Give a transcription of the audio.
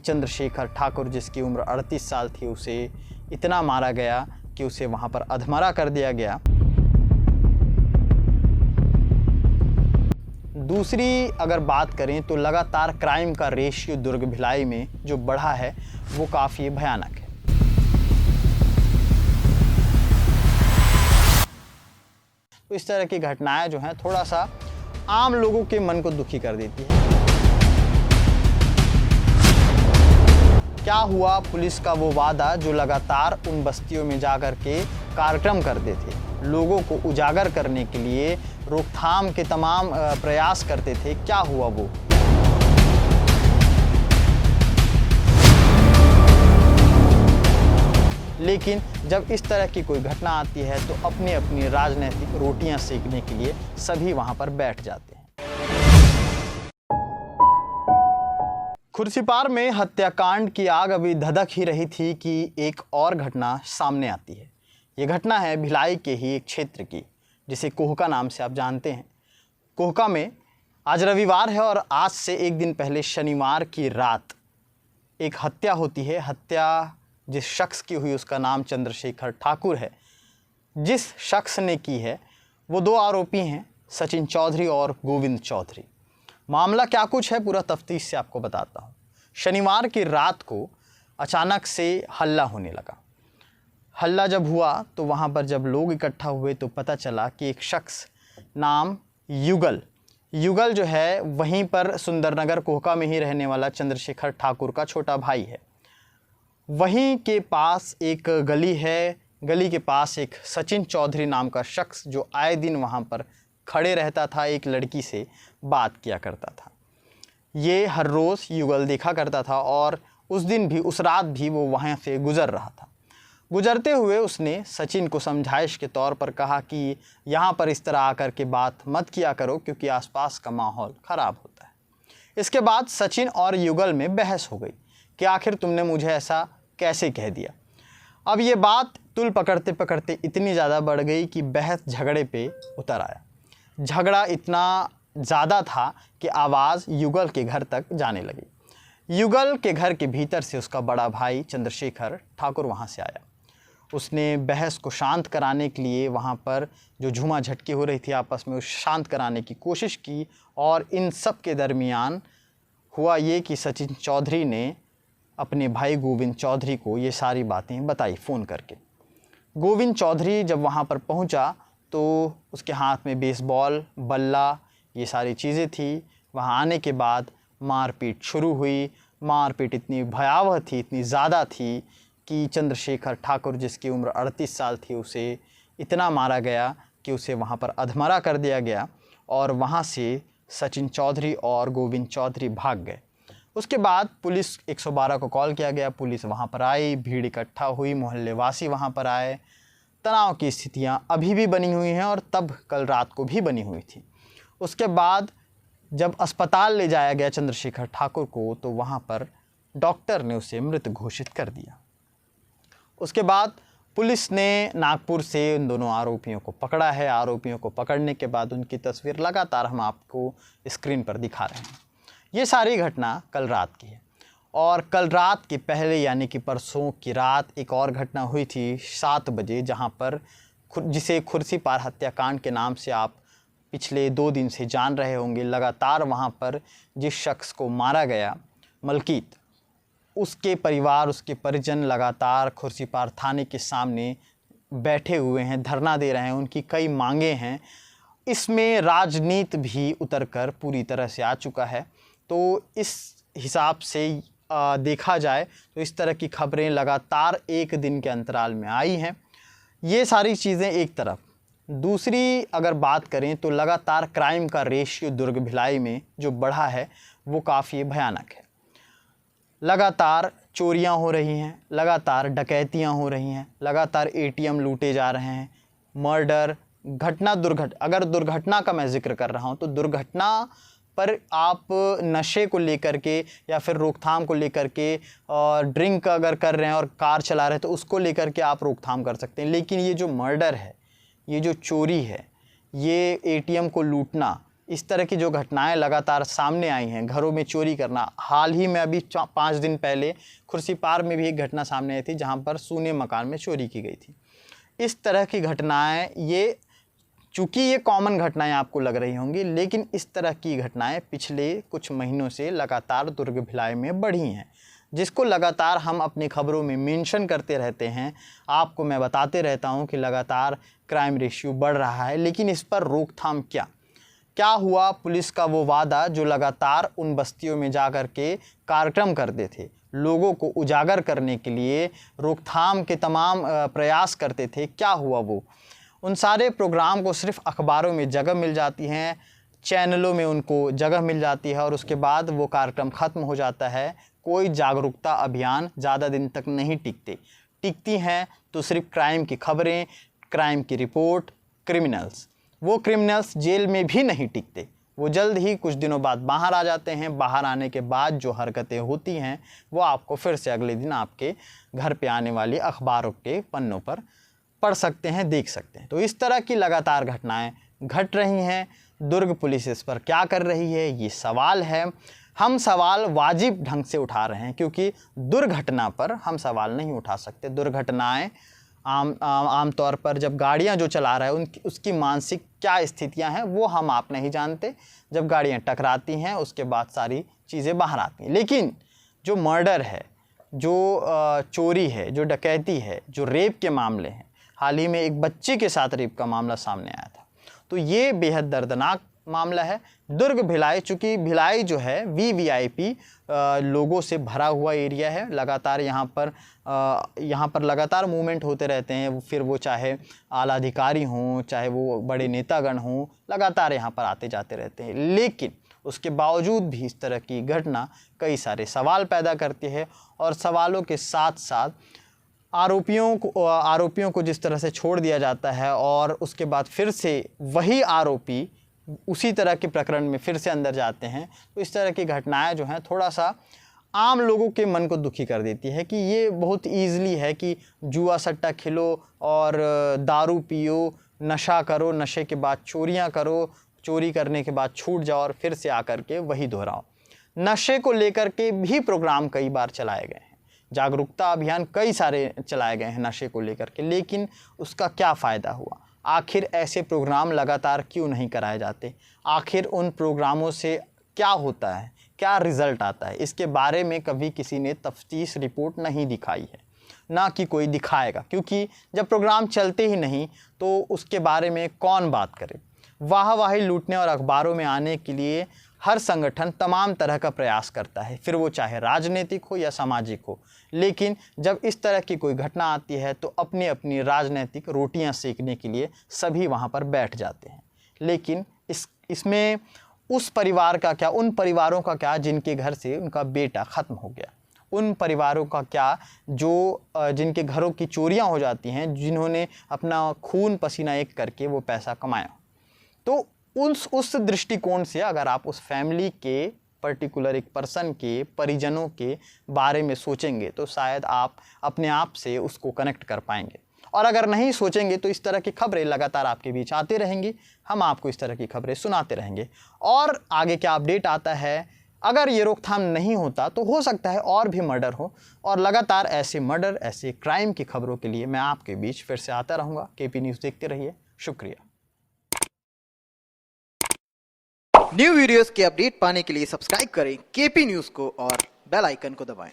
चंद्रशेखर ठाकुर, जिसकी उम्र 38 साल थी, उसे इतना मारा गया कि उसे वहां पर अधमरा कर दिया गया। दूसरी अगर बात करें तो लगातार क्राइम का रेशियो दुर्ग भिलाई में जो बढ़ा है वो काफ़ी भयानक है। तो इस तरह की घटनाएं जो हैं थोड़ा सा आम लोगों के मन को दुखी कर देती है। क्या हुआ पुलिस का वो वादा जो लगातार उन बस्तियों में जाकर के कार्यक्रम करते थे, लोगों को उजागर करने के लिए रोकथाम के तमाम प्रयास करते थे, क्या हुआ वो? लेकिन जब इस तरह की कोई घटना आती है तो अपनी अपनी राजनीतिक रोटियां सेकने के लिए सभी वहां पर बैठ जाते हैं। खुर्सीपार में हत्याकांड की आग अभी धधक ही रही थी कि एक और घटना सामने आती है। ये घटना है भिलाई के ही एक क्षेत्र की, जिसे कोहका नाम से आप जानते हैं। कोहका में आज रविवार है और आज से एक दिन पहले शनिवार की रात एक हत्या होती है। हत्या जिस शख्स की हुई उसका नाम चंद्रशेखर ठाकुर है। जिस शख्स ने की है वो दो आरोपी हैं, सचिन चौधरी और गोविंद चौधरी। मामला क्या कुछ है पूरा तफ्तीश से आपको बताता हूँ। शनिवार की रात को अचानक से हल्ला होने लगा। हल्ला जब हुआ तो वहाँ पर जब लोग इकट्ठा हुए तो पता चला कि एक शख्स नाम युगल जो है वहीं पर सुंदरनगर कोहका में ही रहने वाला चंद्रशेखर ठाकुर का छोटा भाई है। वहीं के पास एक गली है, गली के पास एक सचिन चौधरी नाम का शख्स जो आए दिन वहाँ पर खड़े रहता था, एक लड़की से बात किया करता था। ये हर रोज़ युगल देखा करता था और उस दिन भी, उस रात भी वो वहाँ से गुज़र रहा था। गुज़रते हुए उसने सचिन को समझाइश के तौर पर कहा कि यहाँ पर इस तरह आकर के बात मत किया करो क्योंकि आसपास का माहौल ख़राब होता है। इसके बाद सचिन और युगल में बहस हो गई कि आखिर तुमने मुझे ऐसा कैसे कह दिया। अब ये बात तुल पकड़ते पकड़ते इतनी ज़्यादा बढ़ गई कि बहस झगड़े पे उतर आया। झगड़ा इतना ज़्यादा था कि आवाज़ युगल के घर तक जाने लगी। युगल के घर के भीतर से उसका बड़ा भाई चंद्रशेखर ठाकुर वहाँ से आया। उसने बहस को शांत कराने के लिए वहाँ पर जो झूमा झटकी हो रही थी आपस में, उस शांत कराने की कोशिश की और इन सब के दरमियान हुआ ये कि सचिन चौधरी ने अपने भाई गोविंद चौधरी को ये सारी बातें बताई फ़ोन करके। गोविंद चौधरी जब वहाँ पर पहुँचा तो उसके हाथ में बेसबॉल, बल्ला, ये सारी चीज़ें थी। वहाँ आने के बाद मारपीट शुरू हुई। मारपीट इतनी भयावह थी, इतनी ज़्यादा थी कि चंद्रशेखर ठाकुर, जिसकी उम्र 38 साल थी, उसे इतना मारा गया कि उसे वहाँ पर अधमरा कर दिया गया और वहाँ से सचिन चौधरी और गोविंद चौधरी भाग गए। उसके बाद पुलिस 112 को कॉल किया गया। पुलिस वहाँ पर आई, भीड़ इकट्ठा हुई, मोहल्ले वासी वहाँ पर आए। तनाव की स्थितियाँ अभी भी बनी हुई हैं और तब कल रात को भी बनी हुई थी। उसके बाद जब अस्पताल ले जाया गया चंद्रशेखर ठाकुर को तो वहाँ पर डॉक्टर ने उसे मृत घोषित कर दिया। उसके बाद पुलिस ने नागपुर से उन दोनों आरोपियों को पकड़ा है। आरोपियों को पकड़ने के बाद उनकी तस्वीर लगातार हम आपको स्क्रीन पर दिखा रहे हैं। ये सारी घटना कल रात की है और कल रात के पहले यानी कि परसों की रात एक और घटना हुई थी 7 बजे, जहाँ पर जिसे खुर्सीपार हत्याकांड के नाम से आप पिछले 2 दिन से जान रहे होंगे। लगातार वहाँ पर जिस शख्स को मारा गया मलकीत, उसके परिवार, उसके परिजन लगातार खुर्सीपार थाने के सामने बैठे हुए हैं, धरना दे रहे हैं। उनकी कई मांगे हैं। इसमें राजनीति भी उतरकर पूरी तरह से आ चुका है। तो इस हिसाब से देखा जाए तो इस तरह की खबरें लगातार एक दिन के अंतराल में आई हैं। ये सारी चीज़ें एक तरफ। दूसरी अगर बात करें तो लगातार क्राइम का रेशियो दुर्ग भिलाई में जो बढ़ा है वो काफ़ी भयानक है। लगातार चोरियां हो रही हैं, लगातार डकैतियां हो रही हैं, लगातार एटीएम लूटे जा रहे हैं, मर्डर, अगर दुर्घटना का मैं ज़िक्र कर रहा हूं तो दुर्घटना पर आप नशे को लेकर के या फिर रोकथाम को लेकर के और ड्रिंक अगर कर रहे हैं और कार चला रहे हैं तो उसको लेकर के आप रोकथाम कर सकते हैं। लेकिन ये जो मर्डर है, ये जो चोरी है, ये एटीएम को लूटना, इस तरह की जो घटनाएं लगातार सामने आई हैं, घरों में चोरी करना, हाल ही में अभी 5 दिन पहले खुर्सीपार में भी एक घटना सामने आई थी जहां पर सूने मकान में चोरी की गई थी। इस तरह की घटनाएं, ये चूँकि ये कॉमन घटनाएं आपको लग रही होंगी, लेकिन इस तरह की घटनाएं पिछले कुछ महीनों से लगातार दुर्ग भिलाई में बढ़ी हैं, जिसको लगातार हम अपनी खबरों में मेंशन करते रहते हैं। आपको मैं बताते रहता हूं कि लगातार क्राइम रेशियो बढ़ रहा है, लेकिन इस पर रोकथाम क्या हुआ? पुलिस का वो वादा जो लगातार उन बस्तियों में जाकर के कार्यक्रम करते थे, लोगों को उजागर करने के लिए रोकथाम के तमाम प्रयास करते थे, क्या हुआ? वो उन सारे प्रोग्राम को सिर्फ अखबारों में जगह मिल जाती हैं, चैनलों में उनको जगह मिल जाती है और उसके बाद वो कार्यक्रम ख़त्म हो जाता है। कोई जागरूकता अभियान ज़्यादा दिन तक नहीं टिकती हैं तो सिर्फ क्राइम की खबरें, क्राइम की रिपोर्ट, क्रिमिनल्स। वो क्रिमिनल्स जेल में भी नहीं टिकते, वो जल्द ही कुछ दिनों बाद बाहर आ जाते हैं। बाहर आने के बाद जो हरकतें होती हैं वो आपको फिर से अगले दिन आपके घर पे आने वाली अखबारों के पन्नों पर पढ़ सकते हैं, देख सकते हैं। तो इस तरह की लगातार घटनाएं घट रही हैं। दुर्ग पुलिस इस पर क्या कर रही है, ये सवाल है। हम सवाल वाजिब ढंग से उठा रहे हैं, क्योंकि दुर्घटना पर हम सवाल नहीं उठा सकते। दुर्घटनाएं आम तौर पर जब गाड़ियां जो चला रहा है उसकी मानसिक क्या स्थितियां हैं वो हम आप नहीं जानते। जब गाड़ियां टकराती हैं उसके बाद सारी चीज़ें बाहर आती हैं। लेकिन जो मर्डर है, जो चोरी है, जो डकैती है, जो रेप के मामले हैं, हाल ही में एक बच्चे के साथ रेप का मामला सामने आया था, तो ये बेहद दर्दनाक मामला है। दुर्ग भिलाई, चूँकि भिलाई जो है VVIP लोगों से भरा हुआ एरिया है, लगातार यहाँ पर लगातार मूवमेंट होते रहते हैं, फिर वो चाहे आला अधिकारी हों, चाहे वो बड़े नेतागण हों, लगातार यहाँ पर आते जाते रहते हैं। लेकिन उसके बावजूद भी इस तरह की घटना कई सारे सवाल पैदा करती है और सवालों के साथ साथ आरोपियों को जिस तरह से छोड़ दिया जाता है और उसके बाद फिर से वही आरोपी उसी तरह के प्रकरण में फिर से अंदर जाते हैं, तो इस तरह की घटनाएं जो हैं थोड़ा सा आम लोगों के मन को दुखी कर देती है कि ये बहुत ईज़िली है कि जुआ सट्टा खेलो और दारू पियो, नशा करो, नशे के बाद चोरियां करो, चोरी करने के बाद छूट जाओ और फिर से आकर के वही दोहराओ। नशे को लेकर के भी प्रोग्राम कई बार चलाए गए हैं, जागरूकता अभियान कई सारे चलाए गए हैं नशे को लेकर के, लेकिन उसका क्या फ़ायदा हुआ? आखिर ऐसे प्रोग्राम लगातार क्यों नहीं कराए जाते? आखिर उन प्रोग्रामों से क्या होता है, क्या रिज़ल्ट आता है? इसके बारे में कभी किसी ने तफ्तीश रिपोर्ट नहीं दिखाई है, ना कि कोई दिखाएगा, क्योंकि जब प्रोग्राम चलते ही नहीं तो उसके बारे में कौन बात करे? वाहवाही लूटने और अखबारों में आने के लिए हर संगठन तमाम तरह का प्रयास करता है, फिर वो चाहे राजनीतिक हो या सामाजिक हो। लेकिन जब इस तरह की कोई घटना आती है तो अपनी अपनी राजनीतिक रोटियां सेकने के लिए सभी वहाँ पर बैठ जाते हैं। लेकिन इसमें उस परिवार का क्या, उन परिवारों का क्या जिनके घर से उनका बेटा ख़त्म हो गया? उन परिवारों का क्या जो जिनके घरों की चोरियां हो जाती हैं, जिन्होंने अपना खून पसीना एक करके वो पैसा कमाया? तो उस दृष्टिकोण से अगर आप उस फैमिली के पर्टिकुलर एक पर्सन के परिजनों के बारे में सोचेंगे तो शायद आप अपने आप से उसको कनेक्ट कर पाएंगे। और अगर नहीं सोचेंगे तो इस तरह की खबरें लगातार आपके बीच आती रहेंगी, हम आपको इस तरह की खबरें सुनाते रहेंगे। और आगे क्या अपडेट आता है, अगर ये रोकथाम नहीं होता तो हो सकता है और भी मर्डर हो, और लगातार ऐसे मर्डर, ऐसे क्राइम की खबरों के लिए मैं आपके बीच फिर से आता रहूँगा। KP न्यूज़ देखते रहिए। शुक्रिया। न्यू वीडियोस के अपडेट पाने के लिए सब्सक्राइब करें KP न्यूज़ को और बेल आइकन को दबाएं।